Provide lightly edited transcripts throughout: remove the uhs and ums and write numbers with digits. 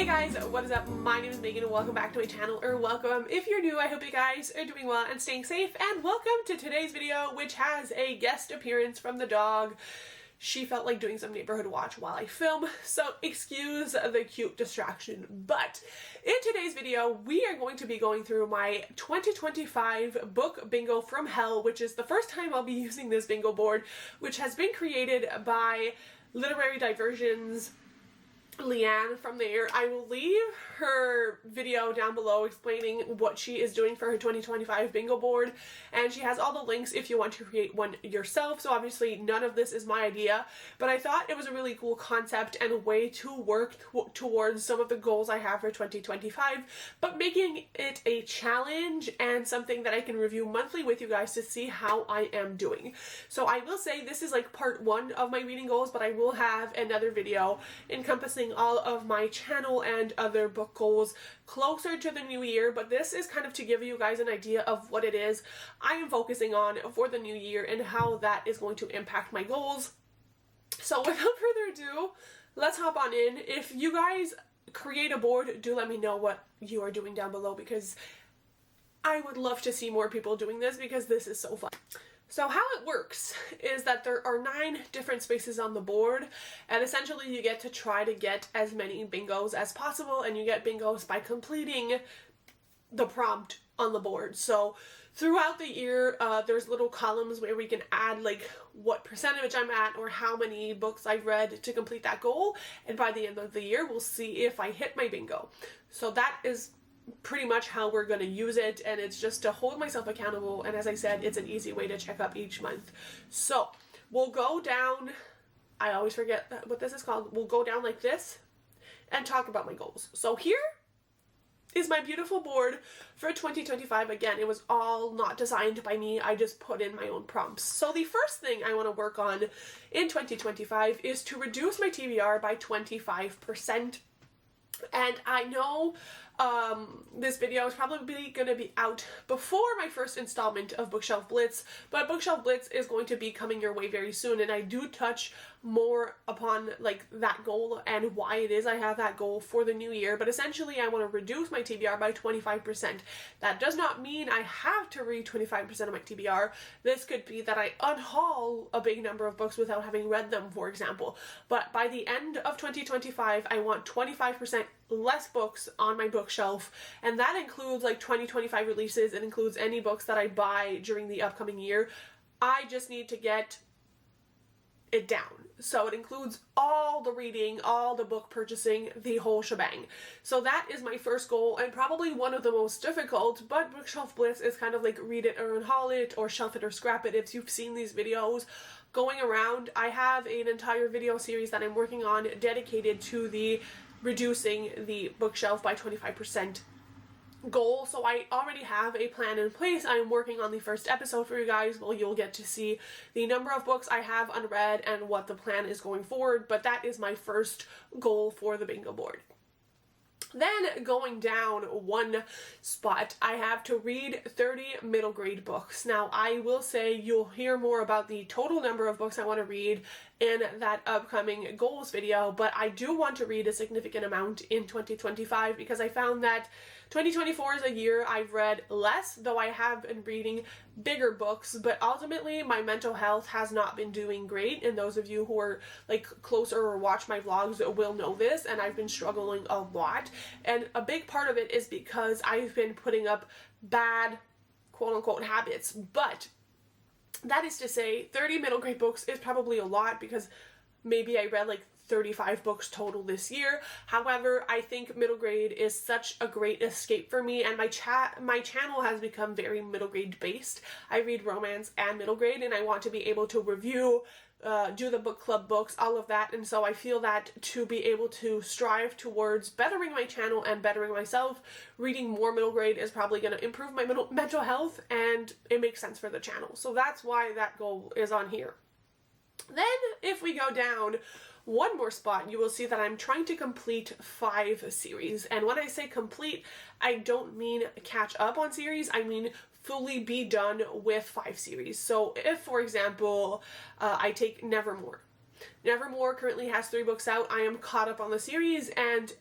Hey guys, what is up? My name is Megan and welcome back to my channel, or welcome if you're new. I hope you guys are doing well and staying safe, and welcome to today's video, which has a guest appearance from the dog. She felt like doing some neighborhood watch while I film, so excuse the cute distraction. But in today's video, we are going to be going through my 2025 book bingo from hell, which is the first time I'll be using this bingo board, which has been created by Literary Diversions Leanne from there. I will leave her video down below explaining what she is doing for her 2025 bingo board, and she has all the links if you want to create one yourself. So obviously none of this is my idea, but I thought it was a really cool concept and a way to work towards some of the goals I have for 2025, but making it a challenge and something that I can review monthly with you guys to see how I am doing. So I will say this is like part one of my reading goals, but I will have another video encompassing all of my channel and other book goals closer to the new year, but this is kind of to give you guys an idea of what it is I am focusing on for the new year and how that is going to impact my goals. So without further ado, let's hop on in. If you guys create a board, do let me know what you are doing down below, because I would love to see more people doing this because this is so fun. So how it works is that there are 9 different spaces on the board, and essentially you get to try to get as many bingos as possible, and you get bingos by completing the prompt on the board. So throughout the year, there's little columns where we can add like what percentage I'm at or how many books I've read to complete that goal, and by the end of the year we'll see if I hit my bingo. So that is pretty much how we're going to use it, and it's just to hold myself accountable, and as I said, it's an easy way to check up each month. So we'll go down, I always forget what this is called, we'll go down like this and talk about my goals. So here is my beautiful board for 2025. Again, it was all not designed by me, I just put in my own prompts. So the first thing I want to work on in 2025 is to reduce my TBR by 25%. And I know this video is probably going to be out before my first installment of Bookshelf Blitz, but Bookshelf Blitz is going to be coming your way very soon, and I do touch more upon like that goal and why it is I have that goal for the new year. But essentially I want to reduce my TBR by 25%. That does not mean I have to read 25% of my TBR. This could be that I unhaul a big number of books without having read them, for example. But by the end of 2025, I want 25% less books on my bookshelf, and that includes like 2025 releases. It includes any books that I buy during the upcoming year. I just need to get it down. So it includes all the reading, all the book purchasing, the whole shebang. So that is my first goal, and probably one of the most difficult, but Bookshelf Blitz is kind of like read it or unhaul it or shelf it or scrap it. If you've seen these videos going around, I have an entire video series that I'm working on dedicated to the reducing the bookshelf by 25% goal. So I already have a plan in place. I'm working on the first episode for you guys. Well, you'll get to see the number of books I have unread and what the plan is going forward, but that is my first goal for the bingo board. Then going down one spot, I have to read 30 middle grade books. Now I will say you'll hear more about the total number of books I want to read in that upcoming goals video, but I do want to read a significant amount in 2025 because I found that 2024 is a year I've read less, though I have been reading bigger books, but ultimately my mental health has not been doing great, and those of you who are like closer or watch my vlogs will know this, and I've been struggling a lot, and a big part of it is because I've been putting up bad quote-unquote habits. But that is to say, 30 middle grade books is probably a lot because maybe I read like 35 books total this year. However, I think middle grade is such a great escape for me, and my channel has become very middle grade based. I read romance and middle grade, and I want to be able to review, do the book club books, all of that, and so I feel that to be able to strive towards bettering my channel and bettering myself, reading more middle grade is probably going to improve my mental health, and it makes sense for the channel. So that's why that goal is on here. Then if we go down one more spot, you will see that I'm trying to complete 5 series. And when I say complete, I don't mean catch up on series, I mean fully be done with 5 series. So if, for example, I take Nevermore. Nevermore currently has 3 books out. I am caught up on the series, and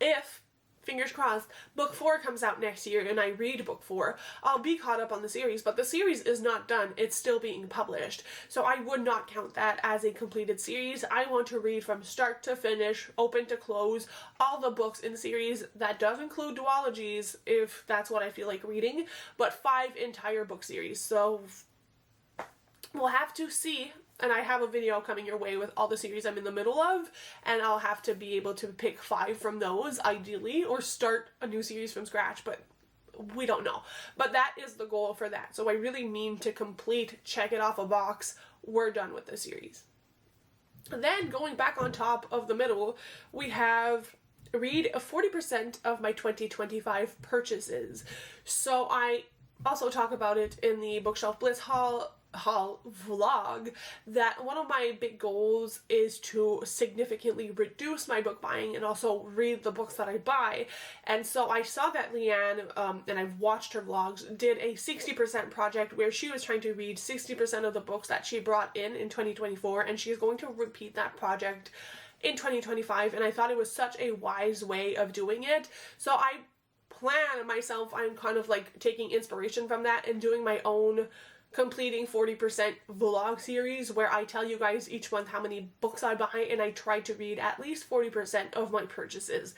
if, fingers crossed, book 4 comes out next year and I read book 4, I'll be caught up on the series, but the series is not done. It's still being published. So I would not count that as a completed series. I want to read from start to finish, open to close, all the books in the series. That does include duologies if that's what I feel like reading, but 5 entire book series. So we'll have to see. And I have a video coming your way with all the series I'm in the middle of, and I'll have to be able to pick 5 from those, ideally, or start a new series from scratch, but we don't know. But that is the goal for that. So I really mean to complete, check it off a box, we're done with the series. And then going back on top of the middle, we have read 40% of my 2025 purchases. So I also talk about it in the Bookshelf Bliss haul vlog that one of my big goals is to significantly reduce my book buying and also read the books that I buy. And so I saw that Leanne, and I've watched her vlogs, did a 60% project where she was trying to read 60% of the books that she brought in 2024, and she's going to repeat that project in 2025, and I thought it was such a wise way of doing it. So I plan myself, I'm kind of like taking inspiration from that and doing my own completing 40% vlog series where I tell you guys each month how many books I buy, and I try to read at least 40% of my purchases.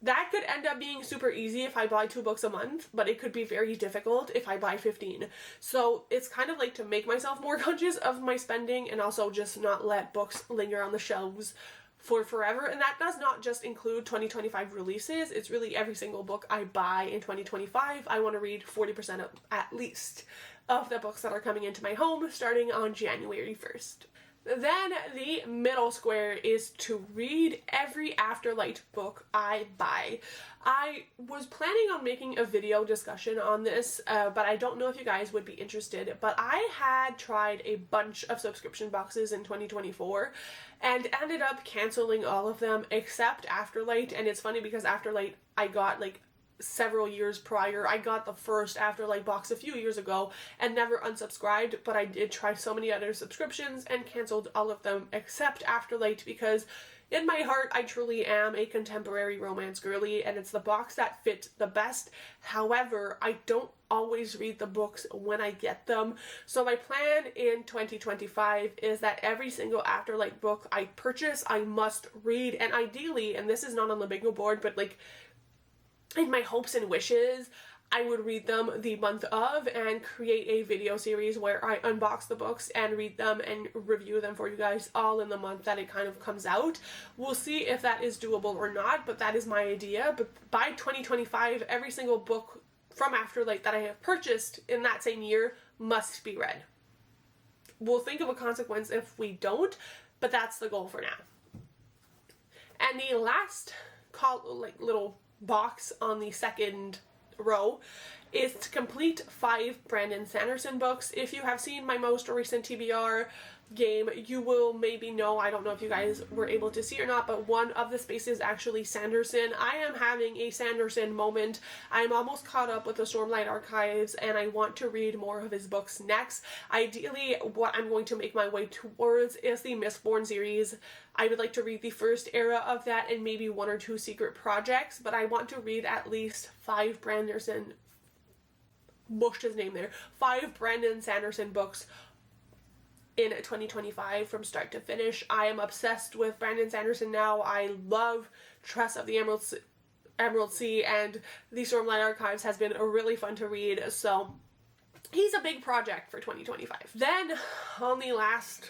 That could end up being super easy if I buy 2 books a month, but it could be very difficult if I buy 15. So it's kind of like to make myself more conscious of my spending and also just not let books linger on the shelves for forever. And that does not just include 2025 releases, it's really every single book I buy in 2025. I want to read 40% of, at least, of the books that are coming into my home starting on January 1st. Then the middle square is to read every Afterlight book I buy. I was planning on making a video discussion on this, but I don't know if you guys would be interested, but I had tried a bunch of subscription boxes in 2024 and ended up canceling all of them except Afterlight. And it's funny because Afterlight I got like several years prior. I got the first Afterlight box a few years ago and never unsubscribed, but I did try so many other subscriptions and canceled all of them except Afterlight because in my heart I truly am a contemporary romance girly and it's the box that fit the best. However, I don't always read the books when I get them. So my plan in 2025 is that every single Afterlight book I purchase I must read, and ideally, and this is not on the bingo board, but like in my hopes and wishes, I would read them the month of and create a video series where I unbox the books and read them and review them for you guys all in the month that it kind of comes out. We'll see if that is doable or not, but that is my idea. But by 2025, every single book from Afterlight that I have purchased in that same year must be read. We'll think of a consequence if we don't, but that's the goal for now. And the last little box on the second row is to complete 5 Brandon Sanderson books. If you have seen my most recent TBR game, you will maybe know, I don't know if you guys were able to see or not, but one of the spaces is actually Sanderson. I am having a Sanderson moment. I'm almost caught up with the Stormlight Archives and I want to read more of his books next. Ideally, what I'm going to make my way towards is the Mistborn series. I would like to read the first era of that and maybe 1 or 2 secret projects, but I want to read at least 5 Brandon Sanderson books in 2025 from start to finish. I am obsessed with Brandon Sanderson now. I love Trust of the Emerald Sea, and the Stormlight Archives has been really fun to read, so he's a big project for 2025. Then on the last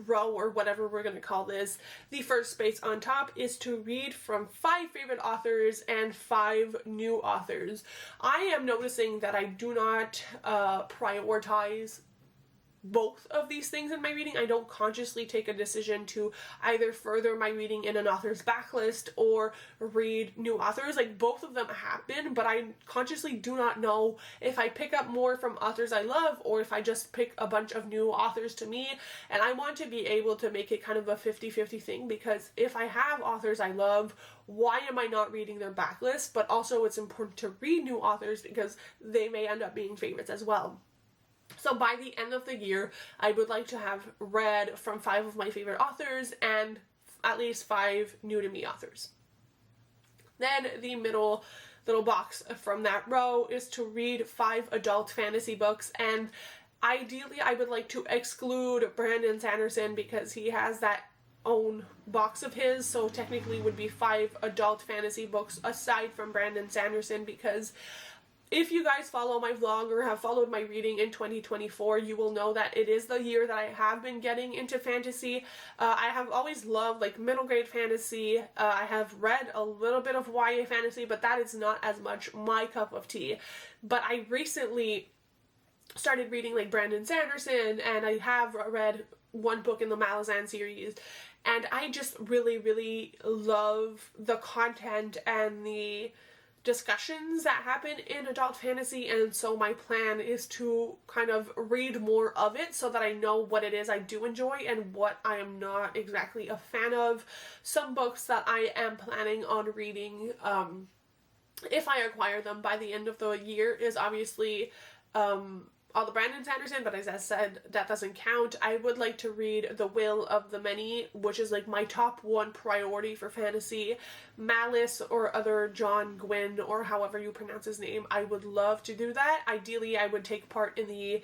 row, or whatever we're going to call this, the first space on top is to read from 5 favorite authors and 5 new authors. I am noticing that I do not prioritize both of these things in my reading. I don't consciously take a decision to either further my reading in an author's backlist or read new authors. Like, both of them happen, but I consciously do not know if I pick up more from authors I love or if I just pick a bunch of new authors to me. And I want to be able to make it kind of a 50-50 thing, because if I have authors I love, why am I not reading their backlist? But also it's important to read new authors because they may end up being favorites as well. So by the end of the year, I would like to have read from 5 of my favorite authors and at least 5 new to me authors. Then the middle little box from that row is to read 5 adult fantasy books, and ideally I would like to exclude Brandon Sanderson because he has that own box of his, so technically would be 5 adult fantasy books aside from Brandon Sanderson, because if you guys follow my vlog or have followed my reading in 2024, you will know that it is the year that I have been getting into fantasy. I have always loved like middle grade fantasy. I have read a little bit of YA fantasy, but that is not as much my cup of tea. But I recently started reading like Brandon Sanderson, and I have read one book in the Malazan series, and I just really, really love the content and the discussions that happen in adult fantasy, and so my plan is to kind of read more of it so that I know what it is I do enjoy and what I am not exactly a fan of. Some books that I am planning on reading, if I acquire them by the end of the year, is obviously all the Brandon Sanderson, but as I said, that doesn't count. I would like to read The Will of the Many, which is like my top 1 priority for fantasy. Malice or other John Gwynn, or however you pronounce his name, I would love to do that. Ideally, I would take part in the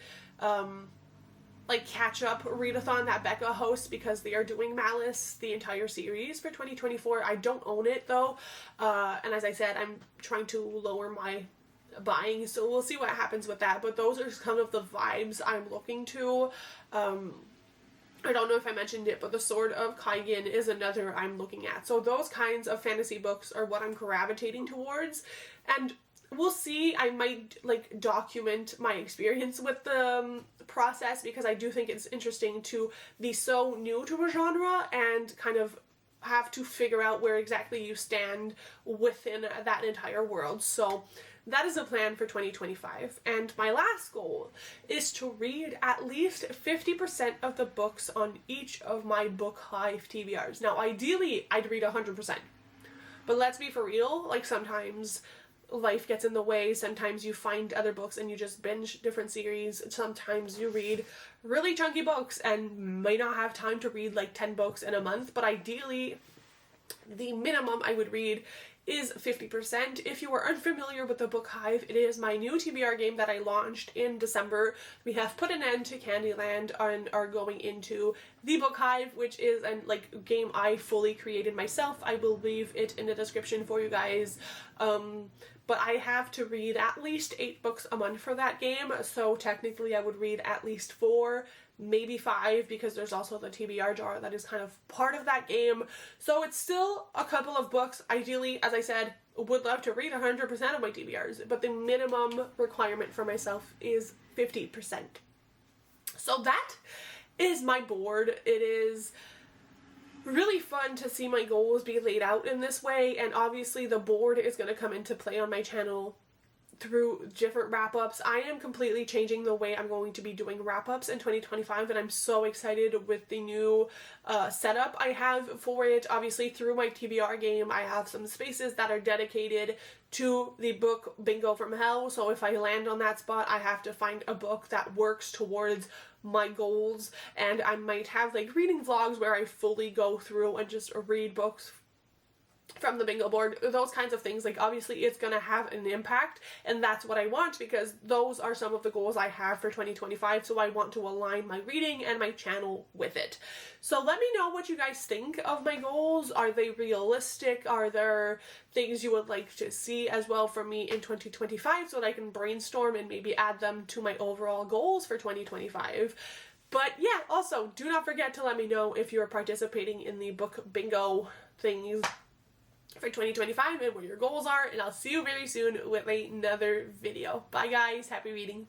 like catch-up readathon that Becca hosts, because they are doing Malice, the entire series, for 2024. I don't own it though, and as I said, I'm trying to lower my buying, so we'll see what happens with that, but those are kind of the vibes I'm looking to. I don't know if I mentioned it, but The Sword of Kaigen is another I'm looking at. So those kinds of fantasy books are what I'm gravitating towards, and we'll see. I might like document my experience with the process, because I do think it's interesting to be so new to a genre and kind of have to figure out where exactly you stand within that entire world. So that is a plan for 2025. And my last goal is to read at least 50% of the books on each of my Book Hive TBRs. Now, ideally, I'd read 100%. But let's be for real, like sometimes life gets in the way, sometimes you find other books and you just binge different series, sometimes you read really chunky books and may not have time to read like 10 books in a month, but ideally, the minimum I would read is 50%. If you are unfamiliar with the Book Hive, it is my new TBR game that I launched in December. We have put an end to Candyland and are going into the Book Hive, which is a game I fully created myself. I will leave it in the description for you guys. But I have to read at least 8 books a month for that game, so technically I would read at least 4, maybe 5, because there's also the TBR jar that is kind of part of that game. So it's still a couple of books. Ideally, as I said, would love to read 100% of my TBRs, but the minimum requirement for myself is 50%. So that is my board. It is really fun to see my goals be laid out in this way, and obviously the board is going to come into play on my channel through different wrap-ups. I am completely changing the way I'm going to be doing wrap-ups in 2025, and I'm so excited with the new setup I have for it. Obviously, through my TBR game, I have some spaces that are dedicated to the book Bingo from Hell, so if I land on that spot, I have to find a book that works towards my goals, and I might have like reading vlogs where I fully go through and just read books from the bingo board, those kinds of things. Like, obviously it's gonna have an impact, and that's what I want, because those are some of the goals I have for 2025, so I want to align my reading and my channel with it. So let me know what you guys think of my goals. Are they realistic? Are there things you would like to see as well from me in 2025 so that I can brainstorm and maybe add them to my overall goals for 2025? But yeah, also do not forget to let me know if you're participating in the book bingo things for 2025 and what your goals are, and I'll see you very soon with another video. Bye guys, happy reading.